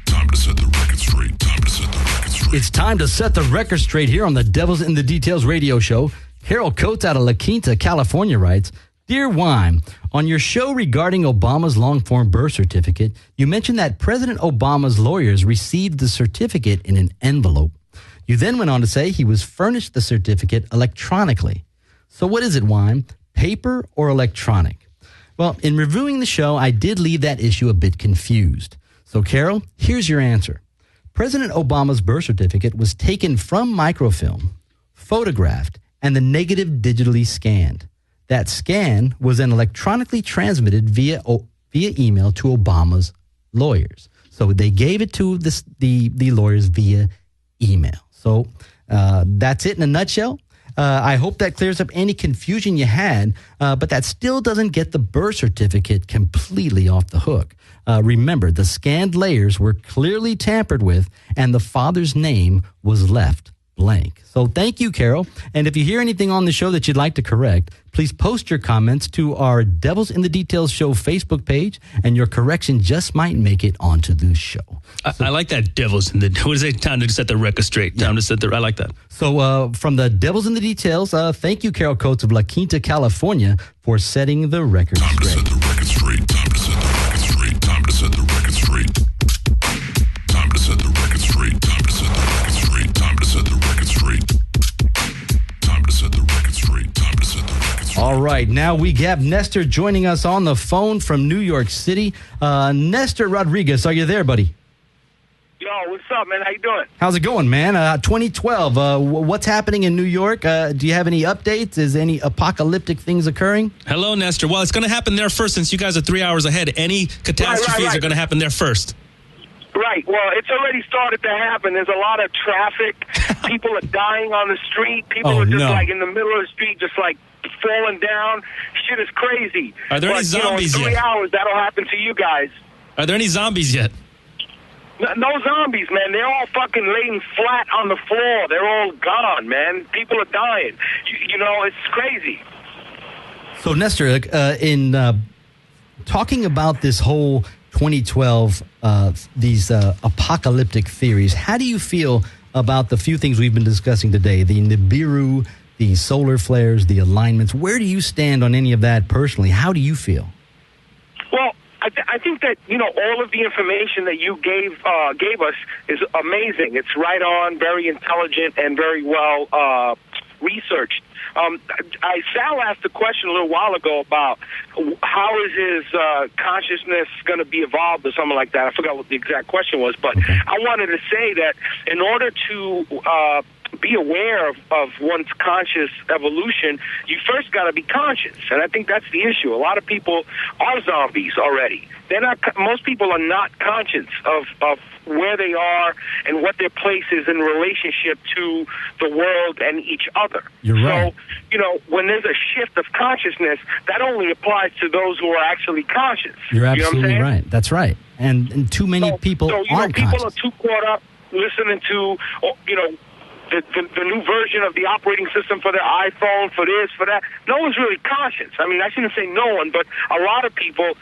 Time to set the record straight. Time to set the record straight. It's time to set the record straight here on the Devils in the Details radio show. Carol Coates out of La Quinta, California writes, Dear Wyme, on your show regarding Obama's long-form birth certificate, you mentioned that President Obama's lawyers received the certificate in an envelope. You then went on to say he was furnished the certificate electronically. So what is it, Wyme? Paper or electronic? Well, in reviewing the show, I did leave that issue a bit confused. So, Carol, here's your answer. President Obama's birth certificate was taken from microfilm, photographed, and the negative digitally scanned. That scan was then electronically transmitted via email to Obama's lawyers. So they gave it to the lawyers via email. So that's it in a nutshell. I hope that clears up any confusion you had, but that still doesn't get the birth certificate completely off the hook. Remember, the scanned layers were clearly tampered with, and the father's name was left blank. So thank you, Carol. And if you hear anything on the show that you'd like to correct, please post your comments to our Devils in the Details show Facebook page, and your correction just might make it onto the show. I like that. Devils in the... What is it? Time to set the record straight. Time to set the... I like that. So from the Devils in the Details, thank you, Carol Coates of La Quinta, California, for setting the record straight. Time to set the record straight. Time to set the record straight. Time to set the record straight. Time to set the record straight. Time to set the record straight. Time to set the record straight. Time to set the record straight. Time to set the record straight. All right, now we have Nestor joining us on the phone from New York City. Nestor Rodriguez, are you there, buddy? Yo, what's up, man? How you doing? How's it going, man? 2012, what's happening in New York? Do you have any updates? Is any apocalyptic things occurring? Hello, Nestor. Well, it's going to happen there first since you guys are 3 hours ahead. Any catastrophes are going to happen there first. Right. Well, it's already started to happen. There's a lot of traffic. People are dying on the street. People are just like in the middle of the street, just like falling down. Shit is crazy. Are there any zombies in 3 yet? hours, that'll happen to you guys. Are there any zombies yet? No zombies, man. They're all fucking laying flat on the floor. They're all gone, man. People are dying. You know, it's crazy. So, Nestor, in talking about this whole 2012, these apocalyptic theories, how do you feel about the few things we've been discussing today? The Nibiru, the solar flares, the alignments. Where do you stand on any of that personally? How do you feel? Well, I think that, you know, all of the information that you gave us is amazing. It's right on, very intelligent, and very well researched. Sal asked a question a little while ago about how is his consciousness going to be evolved or something like that. I forgot what the exact question was, but I wanted to say that in order to be aware of one's conscious evolution, you first got to be conscious, and I think that's the issue. A lot of people are zombies already. They're not. Most people are not conscious of where they are and what their place is in relationship to the world and each other. You're right. So, you know, when there's a shift of consciousness, that only applies to those who are actually conscious. You're absolutely you know what I'm saying? right. That's right. And too many people aren't people conscious. are too caught up listening to, you know, the new version of the operating system for their iPhone, for this, for that. No one's really conscious. I mean, I shouldn't say no one, but a lot of people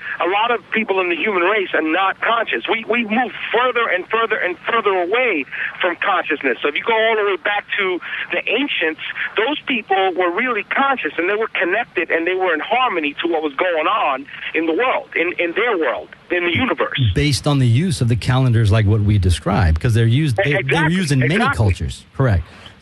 in the human race are not conscious. We move further and further and further away from consciousness. So if you go all the way back to the ancients, those people were really conscious, and they were connected, and they were in harmony to what was going on in the world, in their world, in the universe. Based on the use of the calendars like what we described, because they're used in many cultures. Correct.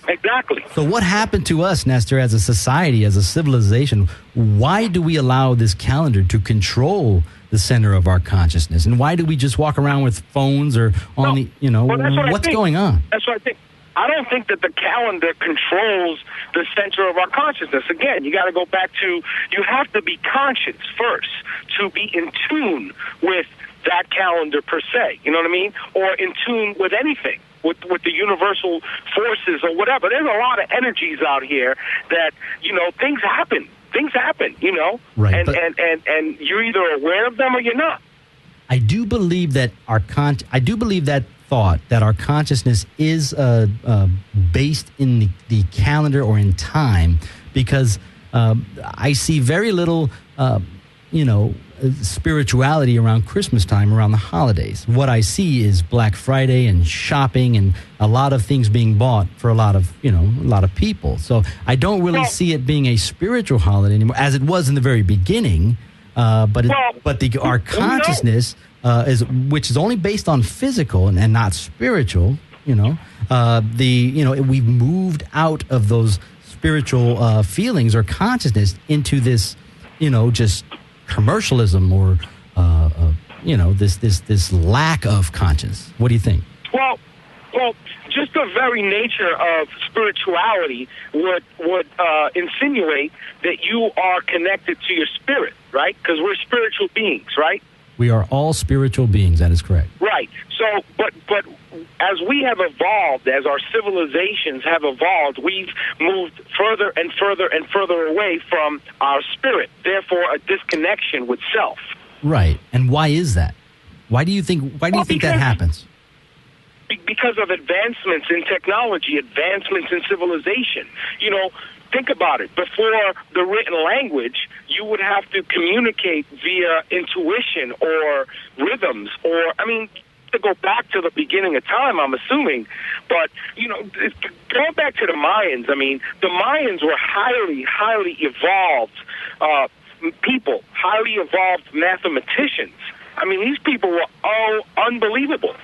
Exactly. So what happened to us, Nestor, as a society, as a civilization? Why do we allow this calendar to control the center of our consciousness? And why do we just walk around with phones or on what's going on? That's what I think. I don't think that the calendar controls the center of our consciousness. Again, you got to go back to, you have to be conscious first to be in tune with that calendar per se. You know what I mean? Or in tune with anything. With the universal forces or whatever. There's a lot of energies out here that, things happen. Things happen, Right, and you're either aware of them or you're not. I do believe that thought that our consciousness is based in the calendar or in time, because I see very little, spirituality around Christmas time, around the holidays. What I see is Black Friday and shopping and a lot of things being bought for a lot of people. So I don't really see it being a spiritual holiday anymore, as it was in the very beginning. Our consciousness which is only based on physical and not spiritual. We've moved out of those spiritual feelings or consciousness into this, just commercialism or this lack of conscience. What do you think? Well, just the very nature of spirituality would insinuate that you are connected to your spirit, right? Because we're spiritual beings, right? We are all spiritual beings. That is correct. Right. So, but as we have evolved, as our civilizations have evolved, we've moved further and further and further away from our spirit. Therefore, a disconnection with self. Right. And why is that? Why do you think that happens? Because of advancements in technology, advancements in civilization. Think about it. Before the written language, you would have to communicate via intuition or rhythms, to go back to the beginning of time, I'm assuming. But, going back to the Mayans, the Mayans were highly, highly evolved people, highly evolved mathematicians. These people were all unbelievable.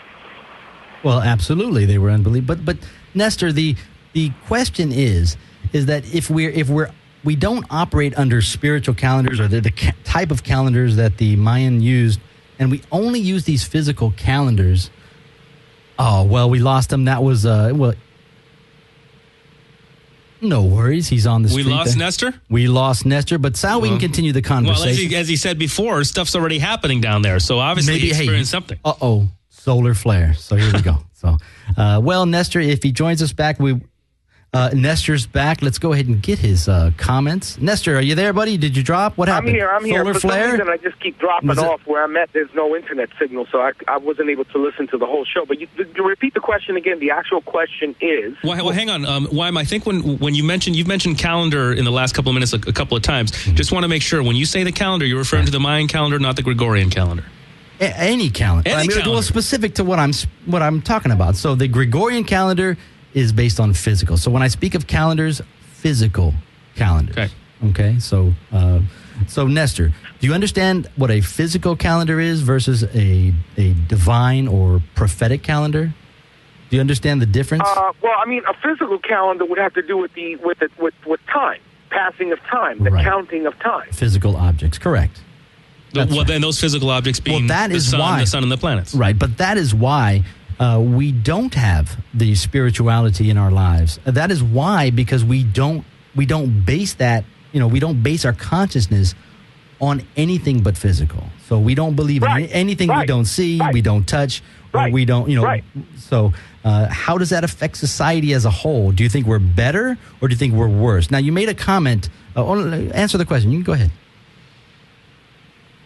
Well, absolutely, they were unbelievable. But Nestor, the question is that if we don't operate under spiritual calendars or the type of calendars that the Mayan used, and we only use these physical calendars, we lost him. That was no worries. He's on the street. We lost Nestor? We lost Nestor, but Sal, we can continue the conversation. Well, as he said before, stuff's already happening down there, so obviously he experienced something. Solar flare. So here we go. So, Nestor, if he joins us back, Nestor's back. Let's go ahead and get his comments. Nestor, are you there, buddy? Did you drop? What happened? I'm here. Solar For flare? some reason, I just keep dropping off. Where I'm at, there's no internet signal, so I wasn't able to listen to the whole show. But you repeat the question again. The actual question is... Well, hang on. Wyme, I think when you've mentioned calendar in the last couple of minutes a couple of times, just want to make sure when you say the calendar, you're referring to the Mayan calendar, not the Gregorian calendar. Any calendar. Well, specific to what I'm talking about. So the Gregorian calendar is based on physical. So when I speak of calendars, physical calendars. Okay. So Nestor, do you understand what a physical calendar is versus a divine or prophetic calendar? Do you understand the difference? A physical calendar would have to do with time, passing of time, the counting of time. Physical objects, correct. Then those physical objects being the sun and the planets. Right, but that is why we don't have the spirituality in our lives. That is why, because we don't base that, we don't base our consciousness on anything but physical. So we don't believe in anything we don't see, we don't touch, or we don't, So how does that affect society as a whole? Do you think we're better or do you think we're worse? Now, you made a comment. Answer the question. You can go ahead.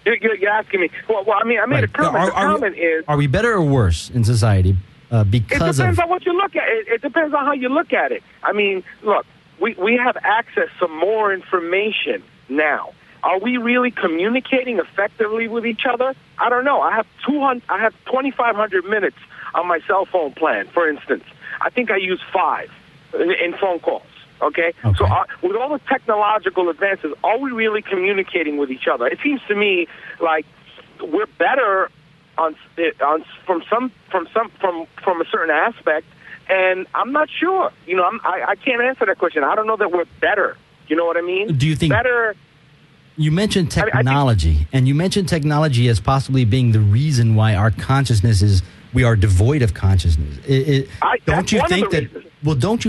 You're asking me. I made a comment. The comment is... Are we better or worse in society because it depends on what you look at. It depends on how you look at it. I mean, look, we have access to more information now. Are we really communicating effectively with each other? I don't know. I have 2,500 minutes on my cell phone plan, for instance. I think I use 5 in phone calls. Okay? So with all the technological advances, are we really communicating with each other? It seems to me like we're better from a certain aspect, and I'm not sure. You know, I can't answer that question. I don't know that we're better. You know what I mean? Do you think better? You mentioned technology, and you mentioned technology as possibly being the reason why our consciousness we are devoid of consciousness. Don't you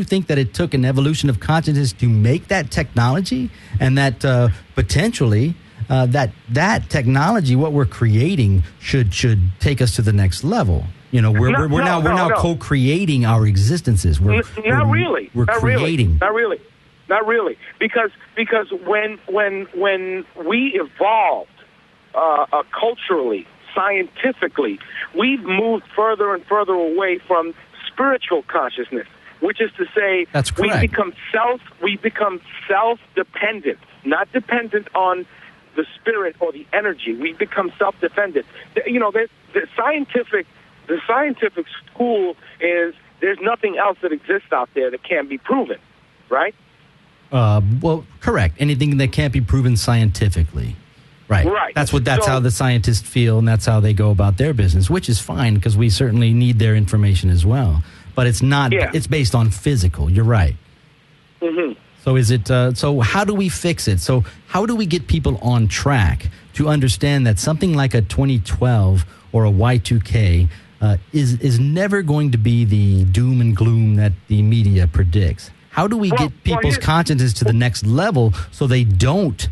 think that it took an evolution of consciousness to make that technology, and that potentially that technology, what we're creating, should take us to the next level? You know, we're now co-creating our existences. We're creating. Not really, because when we evolved culturally, scientifically, we've moved further and further away from spiritual consciousness, which is to say, that's correct. we become self-dependent, not dependent on the spirit or the energy. We become self-dependent. You know, the scientific school is there's nothing else that exists out there that can be proven, right? Well, correct. Anything that can't be proven scientifically. Right. That's how the scientists feel, and that's how they go about their business, which is fine because we certainly need their information as well. But it's not. Yeah. It's based on physical. You're right. Mm-hmm. So is it? So how do we fix it? So how do we get people on track to understand that something like a 2012 or a Y2K is never going to be the doom and gloom that the media predicts? How do we get people's consciousness to the next level so they don't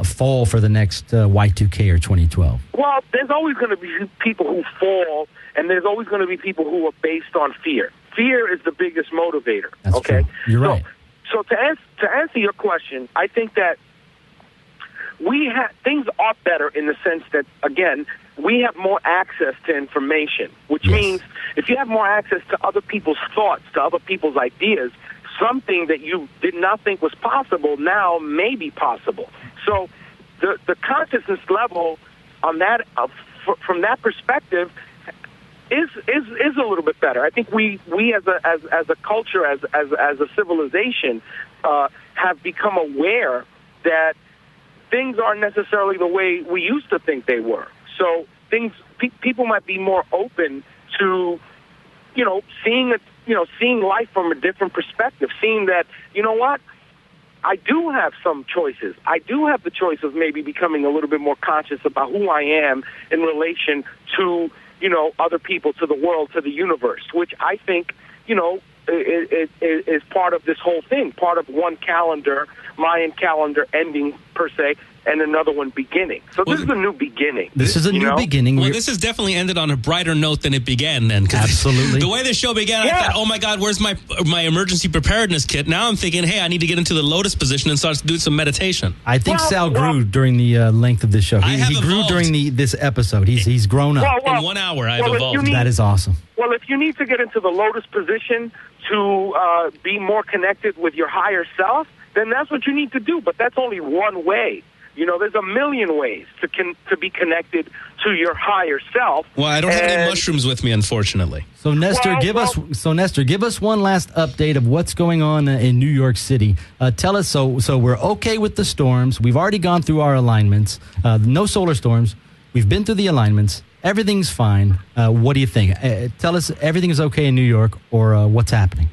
fall for the next Y2K or 2012? Well, there's always going to be people who fall, and there's always going to be people who are based on fear. Fear is the biggest motivator. That's okay? True. You're right. So to answer your question, I think that things are better in the sense that, again, we have more access to information, which means if you have more access to other people's thoughts, to other people's ideas, something that you did not think was possible now may be possible. So the consciousness level on that from that perspective is a little bit better. I think we as a culture, as a civilization, have become aware that things aren't necessarily the way we used to think they were. So people might be more open to, seeing life from a different perspective, seeing that, you know what, I do have some choices. I do have the choice of maybe becoming a little bit more conscious about who I am in relation to, other people, to the world, to the universe, which I think, is part of this whole thing, part of one calendar, Mayan calendar ending per se, and another one beginning. So this is a new beginning. This is a new beginning. Well, this has definitely ended on a brighter note than it began then. Absolutely. The way the show began, I thought, oh my God, where's my emergency preparedness kit? Now I'm thinking, hey, I need to get into the lotus position and start doing some meditation. I think Sal grew during the length of this show. He grew during this episode. He's grown up. In 1 hour, I've evolved. That is awesome. Well, if you need to get into the lotus position to be more connected with your higher self, then that's what you need to do. But that's only one way. There's a million ways to be connected to your higher self. Well, I don't have any mushrooms with me, unfortunately. So Nestor, give us one last update of what's going on in New York City. Tell us. So we're okay with the storms. We've already gone through our alignments. No solar storms. We've been through the alignments. Everything's fine. What do you think? Tell us everything is okay in New York, or what's happening?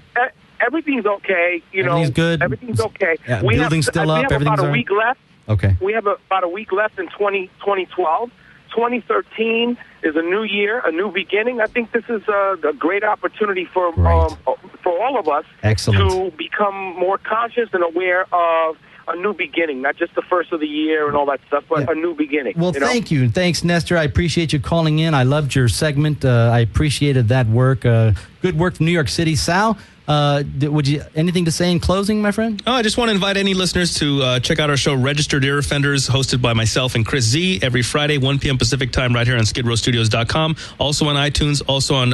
Everything's okay. Everything's good. Everything's okay. Yeah, building's still up. We have about a week left. Okay. We have about a week left in 2012. 2013 is a new year, a new beginning. I think this is a great opportunity for all of us to become more conscious and aware of a new beginning, not just the first of the year and all that stuff, but a new beginning. Well, thank you. Thanks, Nestor. I appreciate you calling in. I loved your segment. I appreciated that work. Good work from New York City. Sal, would you anything to say in closing, my friend? Oh, I just want to invite any listeners to check out our show, Registered Ear Offenders, hosted by myself and Chris Z, every Friday, 1 p.m. Pacific time, right here on SkidRowStudios.com. Also on iTunes, also on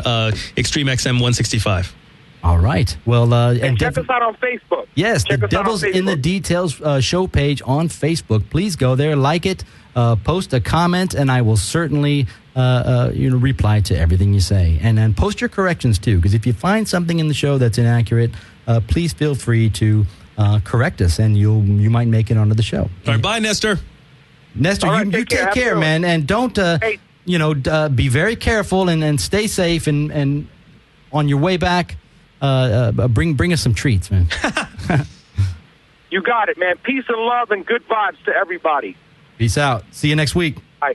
Extreme XM 165. All right. Well, and check us out on Facebook. Yes, check the Devil's in the Details show page on Facebook. Please go there, like it, post a comment, and I will certainly reply to everything you say. And then post your corrections, too, because if you find something in the show that's inaccurate, please feel free to correct us, and you might make it onto the show. All right, bye, Nestor. Nestor, right, you take care, man, and don't, be very careful and stay safe, and on your way back, bring us some treats, man. You got it, man. Peace and love and good vibes to everybody. Peace out. See you next week. Bye.